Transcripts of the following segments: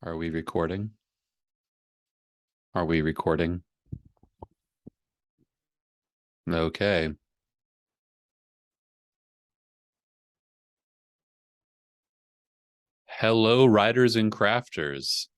Are we recording? Are we recording? Okay. Hello, writers and crafters.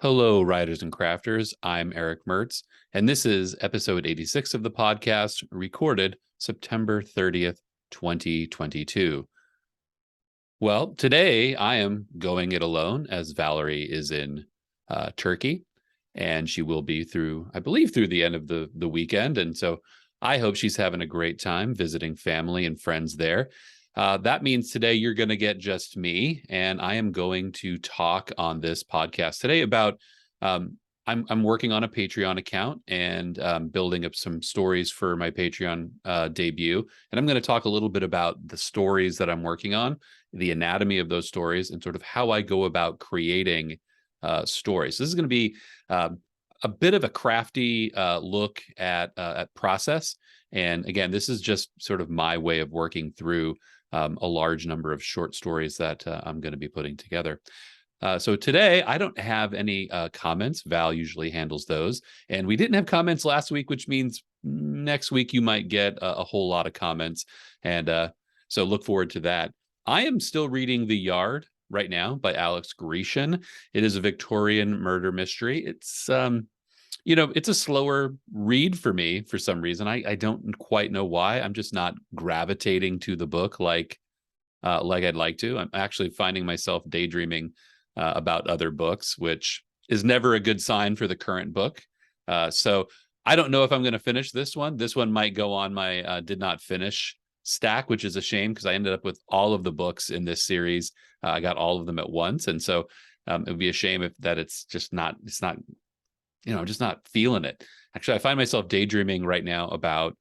Hello, writers and crafters. I'm Erick Mertz, and this is episode 86 of the podcast, recorded September 30th, 2022. Well, today I am going it alone as Valerie is in Turkey, and she will be through, I believe, through the end of the weekend. And so I hope she's having a great time visiting family and friends there. That means today you're going to get just me, and I am going to talk on this podcast today about. I'm working on a Patreon account and building up some stories for my Patreon debut, and I'm going to talk a little bit about the stories that I'm working on, the anatomy of those stories, and sort of how I go about creating stories. So this is going to be a bit of a crafty look at process. And again, this is just sort of my way of working through a large number of short stories that I'm going to be putting together. So today, I don't have any comments. Val usually handles those. And we didn't have comments last week, which means next week you might get a whole lot of comments. And so look forward to that. I am still reading The Yard right now by Alex Grecian. It is a Victorian murder mystery. It's it's a slower read for me for some reason. I don't quite know why. I'm just not gravitating to the book like I'd like to. I'm actually finding myself daydreaming about other books, which is never a good sign for the current book. So I don't know if I'm going to finish this one. This one might go on my did not finish stack, which is a shame because I ended up with all of the books in this series. I got all of them at once. And so it would be a shame if that it's not, I'm just not feeling it. Actually, I find myself daydreaming right now about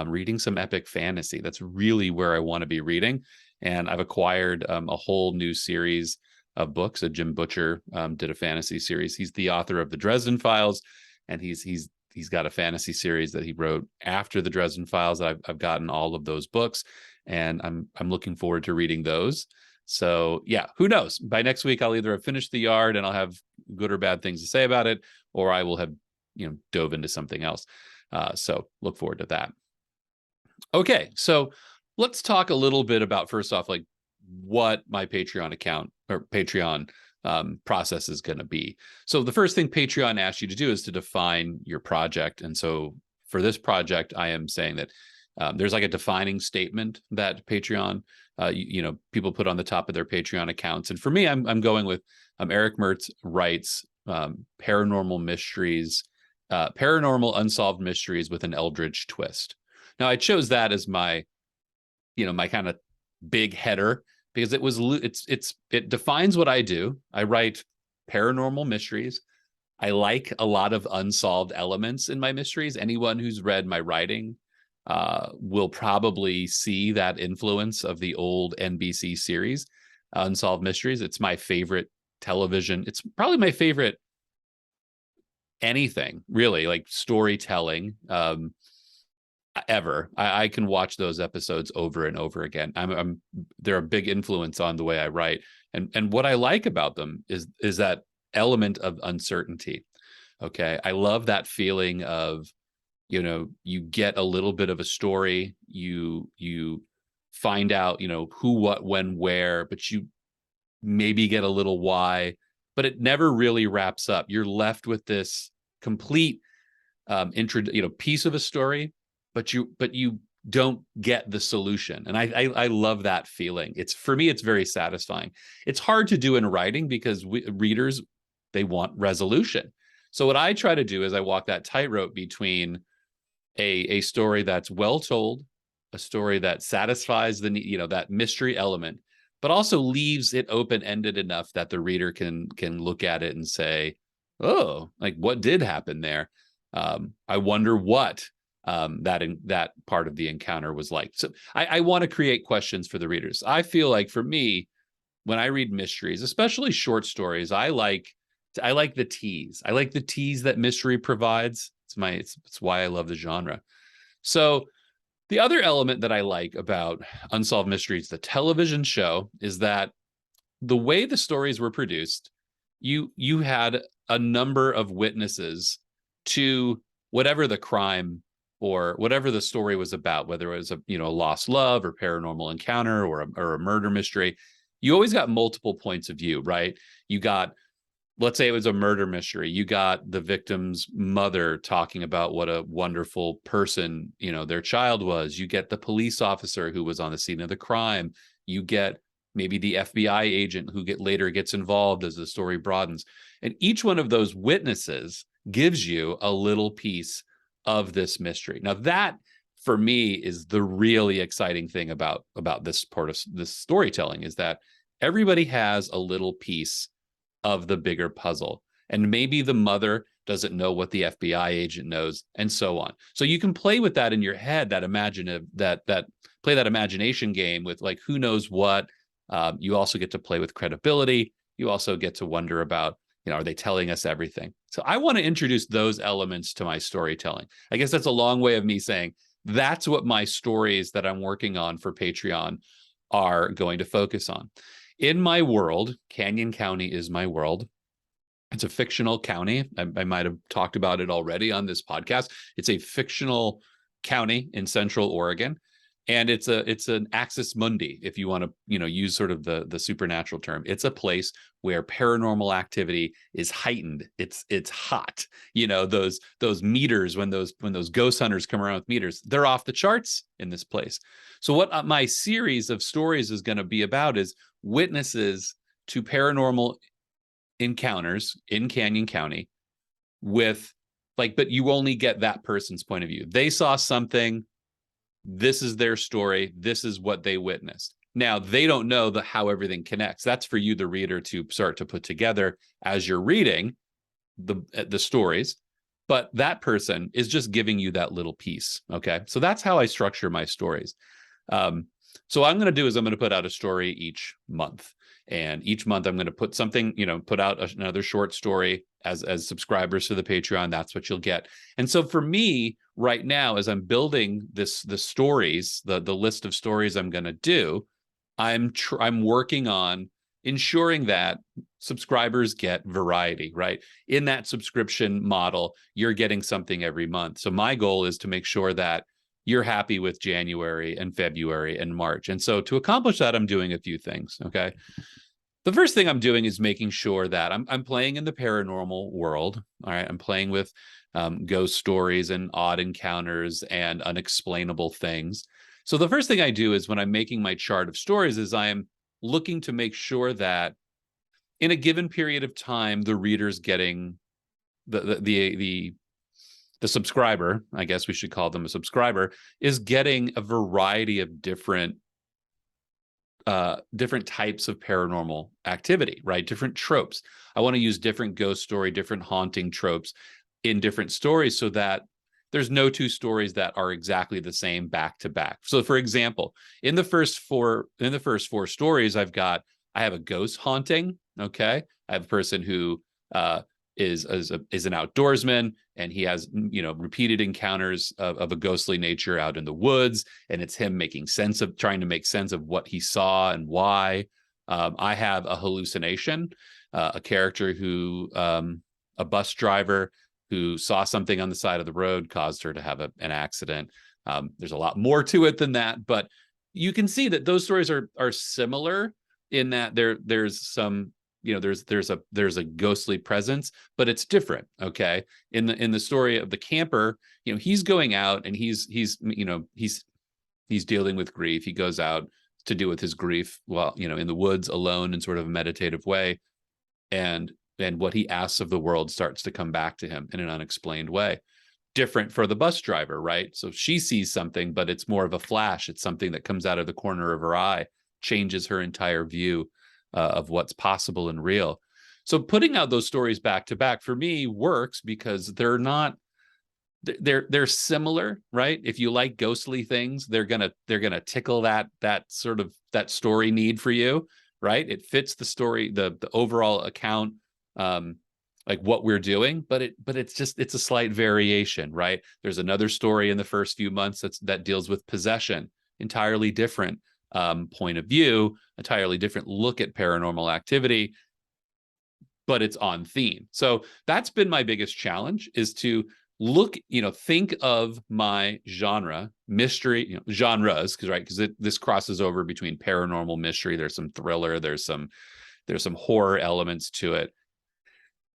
reading some epic fantasy. That's really where I want to be reading. And I've acquired a whole new series of books. Jim Butcher did a fantasy series. He's the author of the Dresden Files, and he's got a fantasy series that he wrote after the Dresden Files. I've gotten all of those books, and I'm looking forward to reading those. So yeah, who knows? By next week, I'll either have finished The Yard and I'll have good or bad things to say about it, or I will have dove into something else. So look forward to that. Okay, so let's talk a little bit about, first off, like what my Patreon account or Patreon process is going to be. So the first thing Patreon asks you to do is to define your project. And so for this project, I am saying that there's like a defining statement that Patreon, people put on the top of their Patreon accounts. And for me, I'm going with Erick Mertz writes paranormal mysteries, paranormal unsolved mysteries with an eldritch twist. Now I chose that as my kind of big header because it defines what I do. I write paranormal mysteries. I like a lot of unsolved elements in my mysteries. Anyone who's read my writing will probably see that influence of the old NBC series, Unsolved Mysteries. It's my favorite television. It's probably my favorite anything, really, like storytelling ever. I can watch those episodes over and over again. They're a big influence on the way I write, and what I like about them is that element of uncertainty. Okay, I love that feeling of you get a little bit of a story, you find out who, what, when, where, but you maybe get a little why, but it never really wraps up. You're left with this complete piece of a story, but you don't get the solution. And I love that feeling. For me, it's very satisfying. It's hard to do in writing because readers, they want resolution. So what I try to do is I walk that tightrope between a story that's well told, a story that satisfies that mystery element, but also leaves it open-ended enough that the reader can look at it and say, oh, like what did happen there? I wonder what that part of the encounter was like. So I want to create questions for the readers. I feel like for me, when I read mysteries, especially short stories, I like the tease. I like the tease that mystery provides. It's why I love the genre. So the other element that I like about Unsolved Mysteries, the television show, is that the way the stories were produced, you had a number of witnesses to whatever the crime or whatever the story was about, whether it was a lost love or paranormal encounter or a murder mystery. You always got multiple points of view, right? You got, let's say it was a murder mystery, you got the victim's mother talking about what a wonderful person their child was. You get the police officer who was on the scene of the crime. You get maybe the FBI agent who later gets involved as the story broadens. And each one of those witnesses gives you a little piece of this mystery. Now that, for me, is the really exciting thing about this part of this storytelling, is that everybody has a little piece of the bigger puzzle. And maybe the mother doesn't know what the FBI agent knows, and so on. So you can play with that in your head, that play that imagination game with, like, who knows what. You also get to play with credibility. You also get to wonder about, are they telling us everything? So I want to introduce those elements to my storytelling. I guess that's a long way of me saying that's what my stories that I'm working on for Patreon are going to focus on. In my world, Canyon County is my world. It's a fictional county. I might have talked about it already on this podcast. It's a fictional county in Central Oregon. And it's an axis mundi, if you want to, use sort of the supernatural term. It's a place where paranormal activity is heightened. It's hot. Those meters, when those ghost hunters come around with meters, they're off the charts in this place. So what my series of stories is going to be about is witnesses to paranormal encounters in Canyon County but you only get that person's point of view. They saw something. This is their story. This is what they witnessed. Now, they don't know how everything connects. That's for you, the reader, to start to put together as you're reading the stories. But that person is just giving you that little piece. Okay. So that's how I structure my stories. So what I'm going to do is I'm going to put out a story each month. And each month I'm going to put something, put out another short story as subscribers to the Patreon. That's what you'll get. And so for me right now, as I'm building the stories, the list of stories I'm going to do, I'm working on ensuring that subscribers get variety, right? In that subscription model, you're getting something every month. So my goal is to make sure that you're happy with January and February and March. And so to accomplish that, I'm doing a few things, okay? The first thing I'm doing is making sure that I'm playing in the paranormal world, all right? I'm playing with ghost stories and odd encounters and unexplainable things. So the first thing I do is when I'm making my chart of stories is I am looking to make sure that in a given period of time, the reader's getting the subscriber, I guess we should call them a subscriber, is getting a variety of different types of paranormal activity, right? Different tropes. I want to use different ghost story, different haunting tropes in different stories so that there's no two stories that are exactly the same back to back. So for example, in the first four stories, I have a ghost haunting. Okay. I have a person who is an outdoorsman, and he has repeated encounters of a ghostly nature out in the woods, and it's him trying to make sense of what he saw and why. I have a hallucination, a character who a bus driver who saw something on the side of the road caused her to have an accident. There's a lot more to it than that, but you can see that those stories are similar in that there's some there's a ghostly presence, but it's different. Okay. In the story of the camper, he's going out and he's dealing with grief. He goes out to deal with his grief while, in the woods alone in sort of a meditative way. And what he asks of the world starts to come back to him in an unexplained way. Different for the bus driver, right? So she sees something, but it's more of a flash. It's something that comes out of the corner of her eye, changes her entire view of what's possible and real. So putting out those stories back to back for me works because they're similar, right? If you like ghostly things, they're gonna tickle that sort of that story need for you, right? It fits the story, the overall account like what we're doing, but it's a slight variation, right? There's another story in the first few months that deals with possession, entirely different point of view, entirely different look at paranormal activity, but it's on theme. So that's been my biggest challenge, is to look, think of my genre, mystery, genres, because this crosses over between paranormal, mystery. There's some thriller, there's some horror elements to it.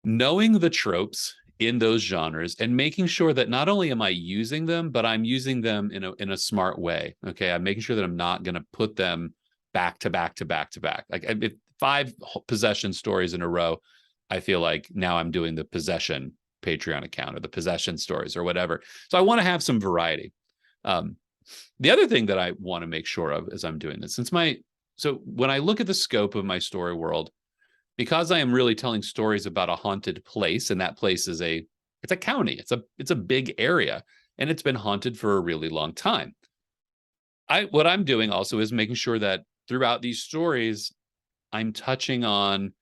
Knowing the tropes in those genres and making sure that not only am I using them, but I'm using them in a smart way. Okay, I'm making sure that I'm not going to put them back to back to back to back. Like if 5 possession stories in a row, I feel like now I'm doing the possession Patreon account or the possession stories or whatever. So I want to have some variety. The other thing that I want to make sure of as I'm doing this, so when I look at the scope of my story world, because I am really telling stories about a haunted place, and that place is it's a county, it's a big area, and it's been haunted for a really long time. What I'm doing also is making sure that throughout these stories, I'm touching on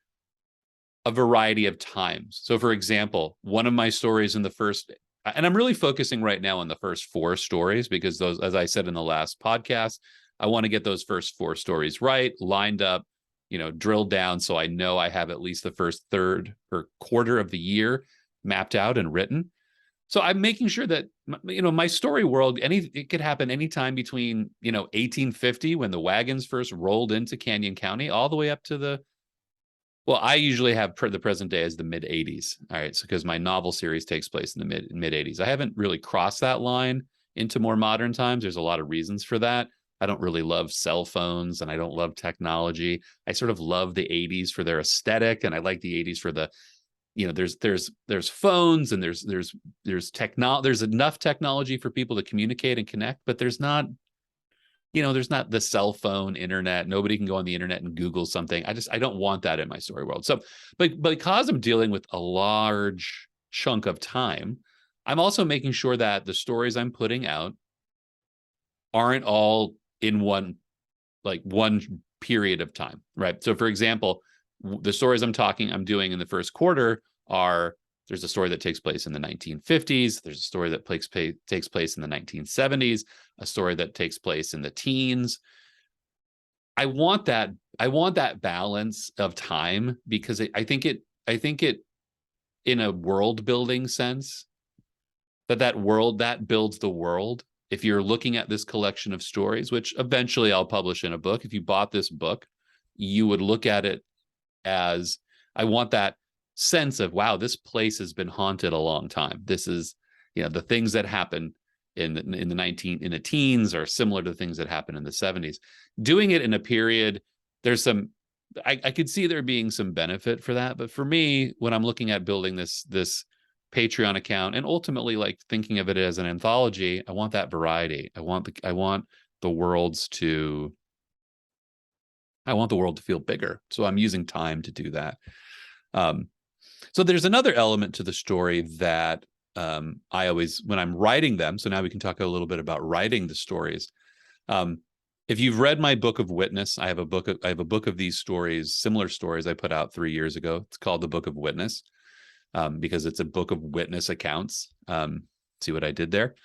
a variety of times. So for example, one of my stories in the first, and I'm really focusing right now on the first 4 stories, because those, as I said in the last podcast, I want to get those first 4 stories right, lined up, drilled down, so I know I have at least the first third or quarter of the year mapped out and written. So I'm making sure that, my story world, it could happen anytime between, 1850, when the wagons first rolled into Canyon County, all the way up to well, I usually have the present day as the mid 80s. All right. So because my novel series takes place in the mid 80s. I haven't really crossed that line into more modern times. There's a lot of reasons for that. I don't really love cell phones, and I don't love technology. I sort of love the 80s for their aesthetic, and I like the 80s for the, there's phones, and there's enough technology for people to communicate and connect, but there's not the cell phone, internet. Nobody can go on the internet and Google something. I don't want that in my story world. So, but because I'm dealing with a large chunk of time, I'm also making sure that the stories I'm putting out aren't all in one period of time, right? So for example, the stories I'm doing in the first quarter there's a story that takes place in the 1950s. There's a story that takes place in the 1970s, a story that takes place in the teens. I want that balance of time, because I think it in a world building sense, that world that builds the world. If you're looking at this collection of stories, which eventually I'll publish in a book, if you bought this book, you would look at it as, I want that sense of, wow, this place has been haunted a long time. This is, the things that happen in the teens are similar to things that happen in the 70s. Doing it in a period, there's some, I could see there being some benefit for that. But for me, when I'm looking at building this Patreon account, and ultimately like thinking of it as an anthology, I want that variety. I want the world to feel bigger. So I'm using time to do that. So there's another element to the story that I always, when I'm writing them, so now we can talk a little bit about writing the stories. If you've read my book of Witness, I have a book of these stories, similar stories I put out 3 years ago. It's called the Book of Witness, because it's a book of witness accounts. See what I did there?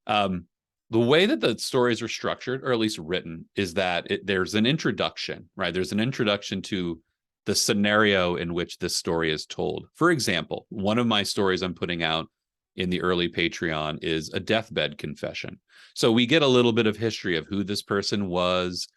The way that the stories are structured, or at least written, is that there's an introduction, right? There's an introduction to the scenario in which this story is told. For example, one of my stories I'm putting out in the early Patreon is a deathbed confession. So we get a little bit of history of who this person was,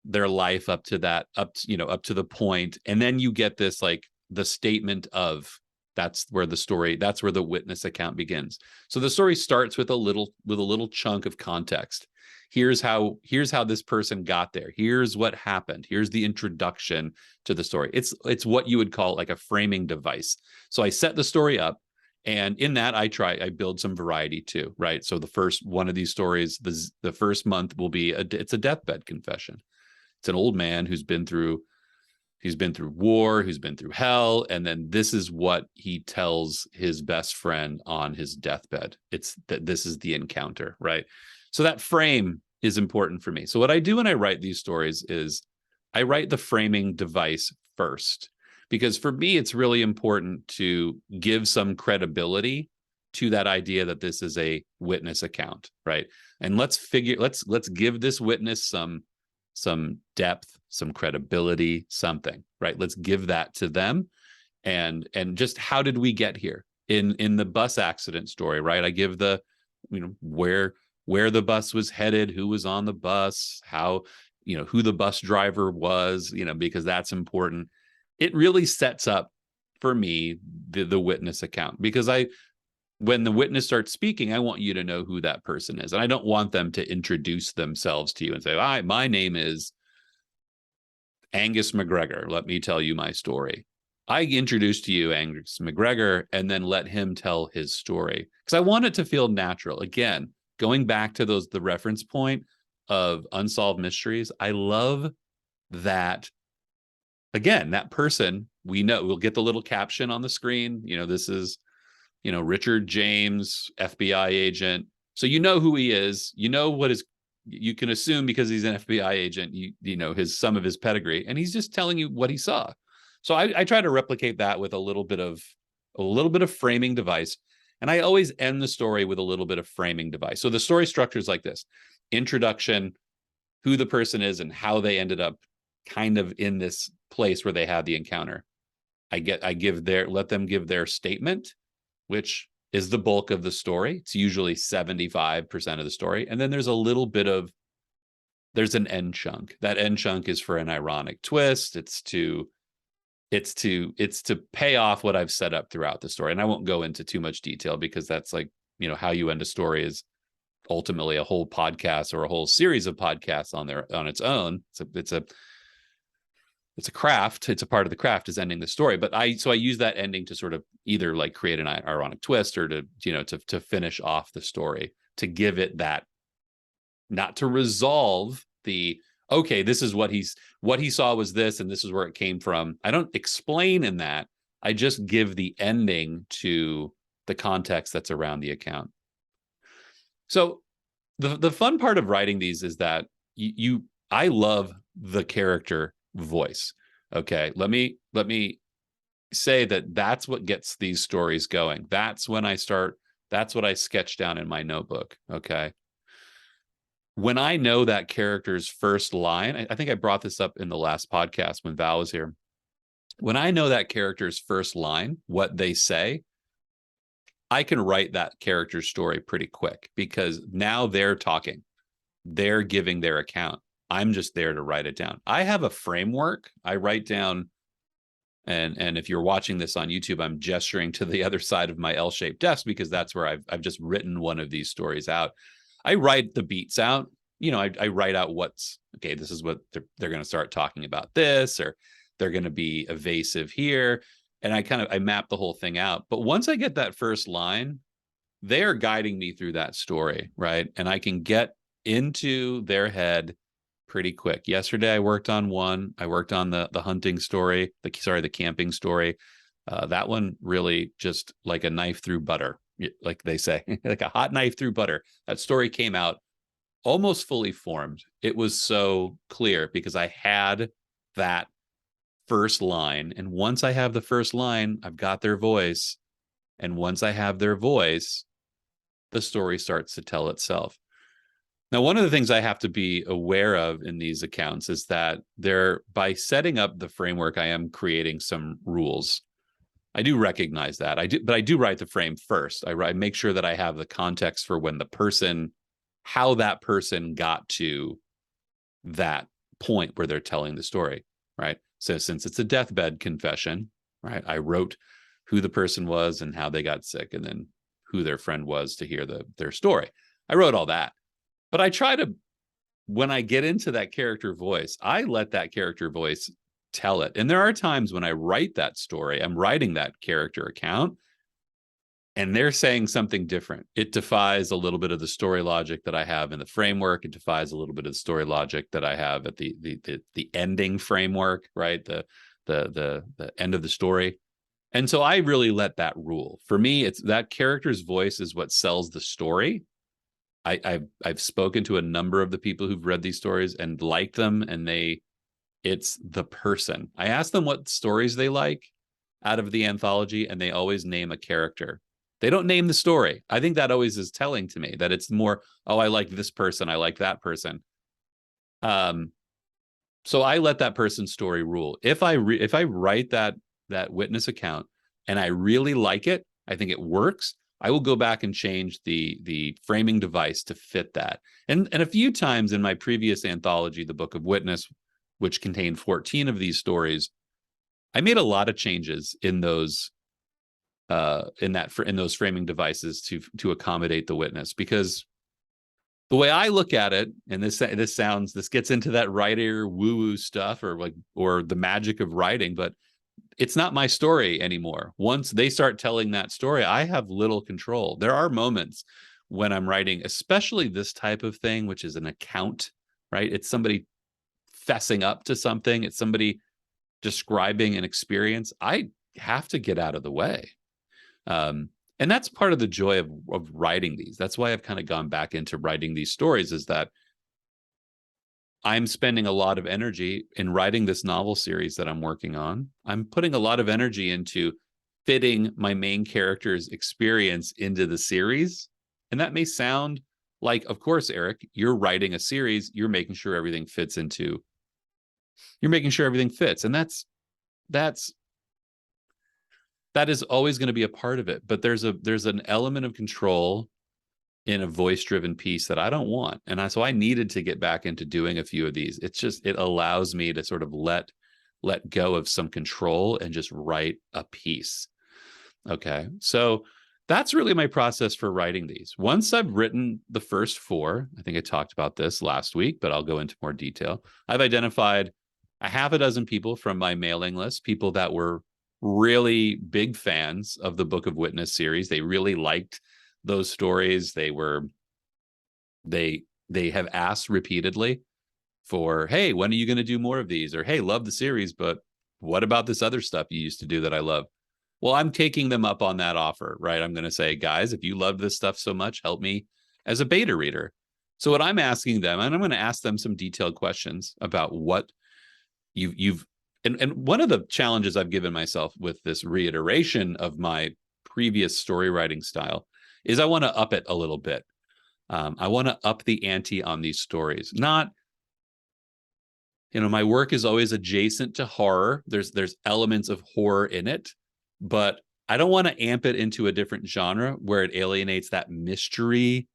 their life up to the point, and then you get this, like, the statement of, that's where the witness account begins. So the story starts with a little chunk of context. Here's how this person got there. Here's what happened. Here's the introduction to the story. It's what you would call like a framing device. So I set the story up, and in that I build some variety too, right? So the first one of these stories, the first month will be it's a deathbed confession. It's an old man who's been through war, who's been through hell, and then this is what he tells his best friend on his deathbed. This is the encounter, right? So that frame is important for me. So what I do when I write these stories is I write the framing device first, Because for me, it's really important to give some credibility to that idea that this is a witness account, right? And let's give this witness some depth, some credibility, something, right? Let's give that to them. And just how did we get here? In the bus accident story, right? I give the, where the bus was headed, who was on the bus, how, who the bus driver was, because that's important. It really sets up for me the witness account, because when the witness starts speaking, I want you to know who that person is. And I don't want them to introduce themselves to you and say, "Hi, my name is Angus McGregor. Let me tell you my story." I introduce to you Angus McGregor and then let him tell his story, because I want it to feel natural. Again, going back to the reference point of Unsolved Mysteries, I love that. Again, that person, we'll get the little caption on the screen. This is, Richard James, FBI agent. So who he is. You can assume, because he's an FBI agent, some of his pedigree, and he's just telling you what he saw. So I try to replicate that with a little bit of framing device. And I always end the story with a little bit of framing device. So the story structure is like this: introduction, who the person is and how they ended up kind of in this place where they had the encounter. Let them give their statement, which is the bulk of the story. It's usually 75% of the story. And then there's an end chunk. That end chunk is for an ironic twist. It's to pay off what I've set up throughout the story. And I won't go into too much detail, because that's like, how you end a story is ultimately a whole podcast or a whole series of podcasts on its own. It's a craft. It's a part of the craft, is ending the story. But I use that ending to sort of either like create an ironic twist, or to finish off the story, to give it that, not to resolve the, okay, this is what he saw was this, and this is where it came from. I don't explain in that. I just give the ending to the context that's around the account. So the fun part of writing these is that I love the character voice. Okay, let me say that's what gets these stories going. That's what I sketch down in my notebook. Okay, when I know that character's first line, I think I brought this up in the last podcast when Val was here. When I know that character's first line, what they say, I can write that character's story pretty quick, because now they're talking, they're giving their account. I'm just there to write it down. I have a framework. I write down, and if you're watching this on YouTube, I'm gesturing to the other side of my L-shaped desk, because that's where I've just written one of these stories out. I write the beats out. I write out okay, this is what they're going to start talking about this, or they're going to be evasive here. And I map the whole thing out. But once I get that first line, they're guiding me through that story, right? And I can get into their head pretty quick. Yesterday, I worked on one. I worked on the hunting story, the camping story. That one really just like a knife through butter, like they say, like a hot knife through butter. That story came out almost fully formed. It was so clear because I had that first line. And once I have the first line, I've got their voice. And once I have their voice, the story starts to tell itself. Now, one of the things I have to be aware of in these accounts is that by setting up the framework, I am creating some rules. I do recognize that. But I do write the frame first. I make sure that I have the context for how that person got to that point where they're telling the story, right? So since it's a deathbed confession, right, I wrote who the person was and how they got sick, and then who their friend was to hear their story. I wrote all that. But I try to, when I get into that character voice, I let that character voice tell it. And there are times when I write that story, I'm writing that character account, and they're saying something different. It defies a little bit of the story logic that I have in the framework. It defies a little bit of the story logic that I have at the ending framework, right? The end of the story. And so I really let that rule. For me, it's that character's voice is what sells the story. I've spoken to a number of the people who've read these stories and liked them, and It's the person. I ask them what stories they like out of the anthology, and they always name a character. They don't name the story. I think that always is telling to me that it's more, oh, I like this person, I like that person. So I let that person's story rule. If I write that witness account and I really like it, I think it works, I will go back and change the framing device to fit that. And a few times in my previous anthology, The Book of Witness, which contained 14 of these stories, I made a lot of changes in those in those framing devices to accommodate the witness, because the way I look at it, and this gets into that writer woo-woo stuff, or the magic of writing, but it's not my story anymore. Once they start telling that story, I have little control. There are moments when I'm writing, especially this type of thing, which is an account, right? It's somebody fessing up to something. It's somebody describing an experience. I have to get out of the way. And that's part of the joy of writing these. That's why I've kind of gone back into writing these stories, is that I'm spending a lot of energy in writing this novel series that I'm working on. I'm putting a lot of energy into fitting my main character's experience into the series. And that may sound like, of course, Erick, you're writing a series, you're making sure everything fits. And that is always going to be a part of it. But there's an element of control in a voice-driven piece that I don't want. And so I needed to get back into doing a few of these. It allows me to sort of let go of some control and just write a piece. Okay. So that's really my process for writing these. Once I've written the first 4, I think I talked about this last week, but I'll go into more detail. I've identified a half a dozen people from my mailing list, people that were really big fans of the Book of Witness series. They really liked those stories. They have asked repeatedly for, hey, when are you going to do more of these? Or, hey, love the series, but what about this other stuff you used to do that I love? Well, I'm taking them up on that offer, right? I'm going to say, guys, if you love this stuff so much, help me as a beta reader. So what I'm asking them, and I'm going to ask them some detailed questions about what and one of the challenges I've given myself with this reiteration of my previous story writing style is I want to up it a little bit. I want to up the ante on these stories. Not, my work is always adjacent to horror. There's elements of horror in it, but I don't want to amp it into a different genre where it alienates that mystery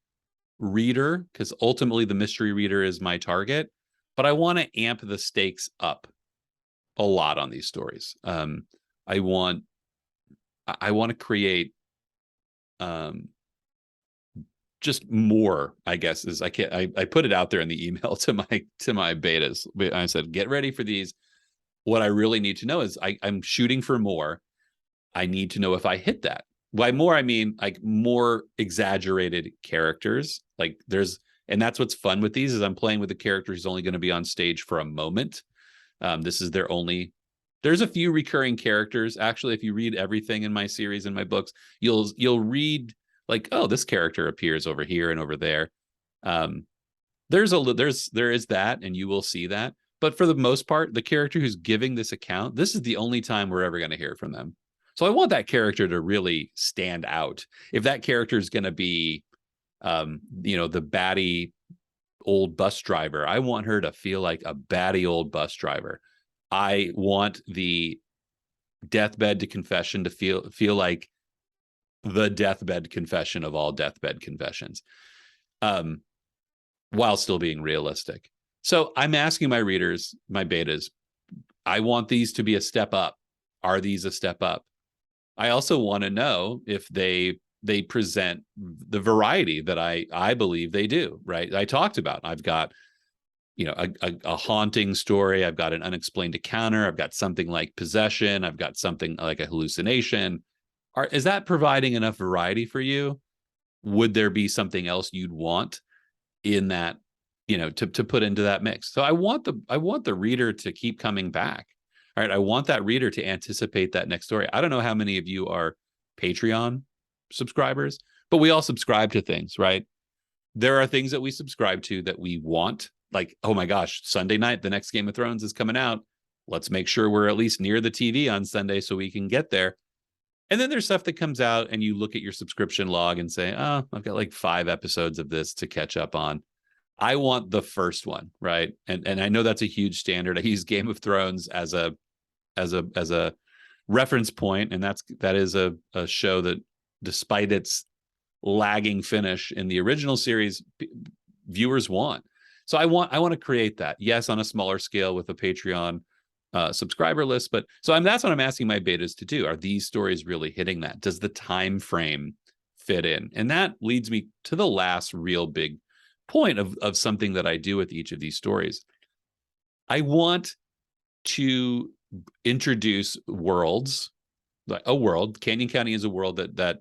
reader, because ultimately the mystery reader is my target. But I want to amp the stakes up a lot on these stories. I want to create just more, I guess, is I put it out there in the email to my betas. I said, get ready for these. What I really need to know is I'm shooting for more. I need to know if I hit that. By more, I mean like more exaggerated characters. And that's what's fun with these, is I'm playing with a character who's only going to be on stage for a moment. This is there's a few recurring characters. Actually, if you read everything in my series and my books, you'll read like, oh, this character appears over here and over there. There is that, and you will see that. But for the most part, the character who's giving this account, this is the only time we're ever going to hear from them. So I want that character to really stand out. If that character is going to be, the batty old bus driver, I want her to feel like a batty old bus driver. I want the deathbed to confession to feel like the deathbed confession of all deathbed confessions, while still being realistic. So I'm asking my readers, my betas, I want these to be a step up. Are these a step up? I also want to know if they present the variety that I believe they do, right? I talked about, I've got, a haunting story. I've got an unexplained encounter. I've got something like possession. I've got something like a hallucination. Is that providing enough variety for you? Would there be something else you'd want in that, to put into that mix? So I want the reader to keep coming back. All right. I want that reader to anticipate that next story. I don't know how many of you are Patreon subscribers, but we all subscribe to things, right? There are things that we subscribe to that we want like, oh my gosh, Sunday night, the next Game of Thrones is coming out. Let's make sure we're at least near the TV on Sunday so we can get there. And then there's stuff that comes out and you look at your subscription log and say, oh, I've got like 5 episodes of this to catch up on. I want the first one, right? And I know that's a huge standard. I use Game of Thrones as a reference point, and that is a show that, despite its lagging finish in the original series, viewers want. So I want to create that. Yes, on a smaller scale with a Patreon subscriber list, but that's what I'm asking my betas to do. Are these stories really hitting that? Does the time frame fit in? And that leads me to the last real big point of something that I do with each of these stories. I want to introduce worlds, like a world. Canyon County is a world that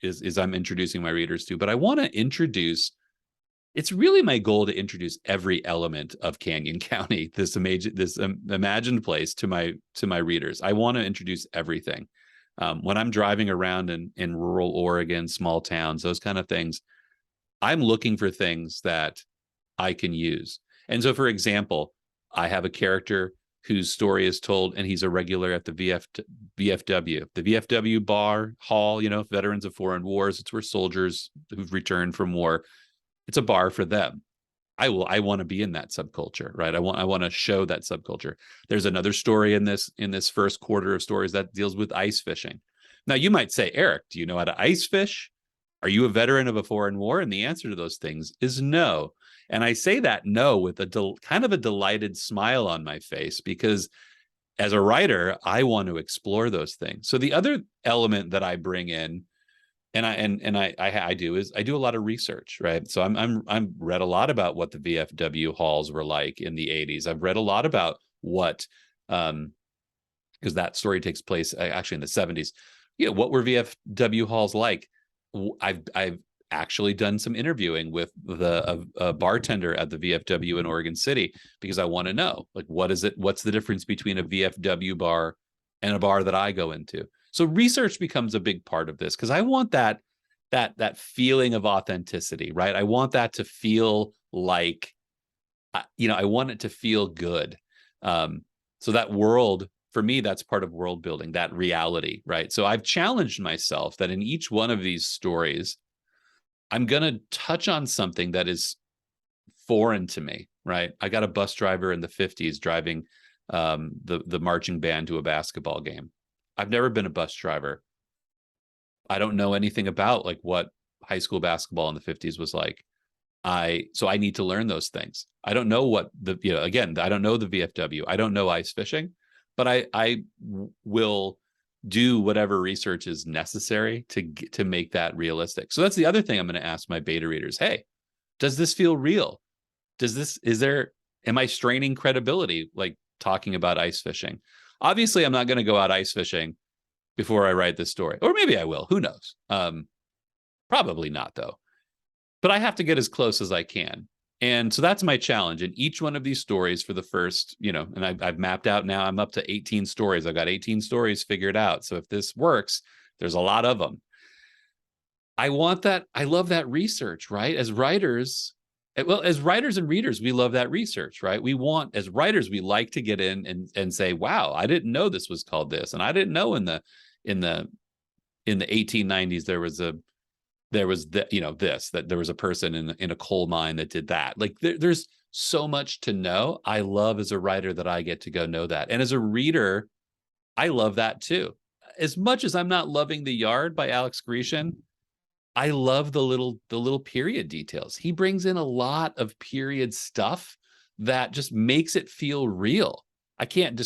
is I'm introducing my readers to, but I want to introduce, it's really my goal to introduce every element of Canyon County, this imagined place, to my readers. I want to introduce everything. When I'm driving around in rural Oregon, small towns, those kind of things, I'm looking for things that I can use. And so, for example, I have a character whose story is told, and he's a regular at the VFW, the VFW bar hall, veterans of foreign wars. It's where soldiers who've returned from war, it's a bar for them. I want to be in that subculture, right? I want to show that subculture. There's another story in this first quarter of stories that deals with ice fishing. Now, you might say, Eric, do you know how to ice fish? Are you a veteran of a foreign war? And the answer to those things is no. And I say that no with kind of a delighted smile on my face, because as a writer, I want to explore those things. So the other element that I bring in, and I do a lot of research, right? So I'm read a lot about what the VFW halls were like in the 80s. I've read a lot about what, because that story takes place actually in the 70s. What were VFW halls like? I've actually done some interviewing with a bartender at the VFW in Oregon City, because I want to know, like, what's the difference between a VFW bar and a bar that I go into. So research becomes a big part of this, because I want that feeling of authenticity, right? I want that to feel like, I want it to feel good. So that world, for me, that's part of world building, that reality, right? So I've challenged myself that in each one of these stories, I'm going to touch on something that is foreign to me, right? I got a bus driver in the 50s driving the marching band to a basketball game. I've never been a bus driver. I don't know anything about like what high school basketball in the 50s was like. So I need to learn those things. I don't know what again, I don't know the VFW. I don't know ice fishing, but I will do whatever research is necessary to make that realistic. So that's the other thing I'm going to ask my beta readers. Hey, does this feel real? Am I straining credibility, like talking about ice fishing? Obviously, I'm not going to go out ice fishing before I write this story, or maybe I will, who knows? Probably not though, but I have to get as close as I can. And so that's my challenge in each one of these stories for the first, and I've mapped out now, I'm up to 18 stories. I've got 18 stories figured out. So if this works, there's a lot of them. I want that. I love that research, right? As writers and readers, we love that research, right? As writers, we like to get in and say, wow, I didn't know this was called this. And I didn't know in the 1890s, there was that there was a person in a coal mine that did that. Like there's so much to know. I love as a writer that I get to go know that. And as a reader, I love that too. As much as I'm not loving The Yard by Alex Grecian, I love the little period details. He brings in a lot of period stuff that just makes it feel real. I can't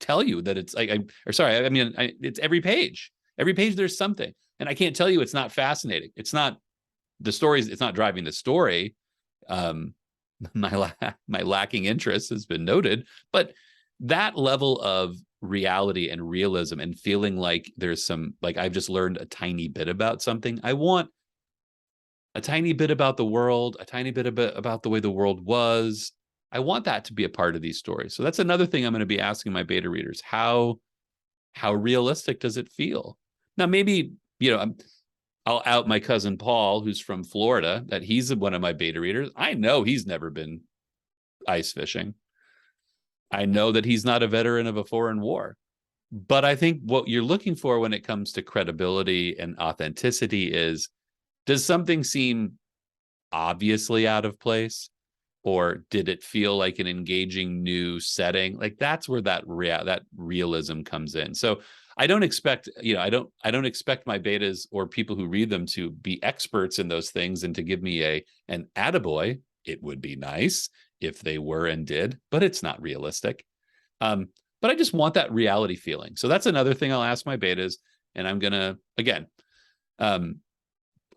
tell you that it's it's every page. Every page there's something. And I can't tell you it's not fascinating. It's not driving the story. My lacking interest has been noted, but that level of reality and realism and feeling like there's some, like I've just learned a tiny bit about something. I want a tiny bit about the world, a tiny bit about the way the world was. I want that to be a part of these stories. So that's another thing I'm going to be asking my beta readers. How realistic does it feel? Now, maybe, I'll out my cousin Paul, who's from Florida, that he's one of my beta readers. I know he's never been ice fishing. I know that he's not a veteran of a foreign war. But I think what you're looking for when it comes to credibility and authenticity is, does something seem obviously out of place? Or did it feel like an engaging new setting? Like that's where that realism comes in. So I don't expect, I don't expect my betas or people who read them to be experts in those things and to give me an attaboy. It would be nice if they were and did, but it's not realistic. But I just want that reality feeling. So that's another thing I'll ask my betas, and I'm gonna again,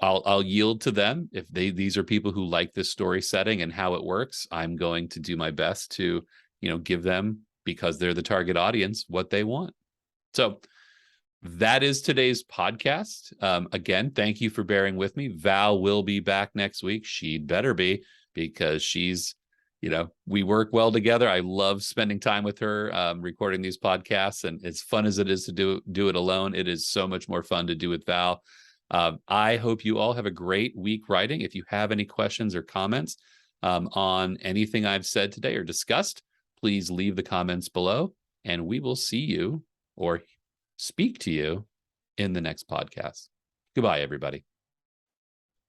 I'll yield to them. If these are people who like this story setting and how it works, I'm going to do my best to, give them, because they're the target audience, what they want. So that is today's podcast. Again, thank you for bearing with me. Val will be back next week. She'd better be, because she's, we work well together. I love spending time with her, recording these podcasts, and as fun as it is to do it alone, it is so much more fun to do with Val. I hope you all have a great week writing. If you have any questions or comments on anything I've said today or discussed, please leave the comments below, and we will see you or speak to you in the next podcast. Goodbye, everybody.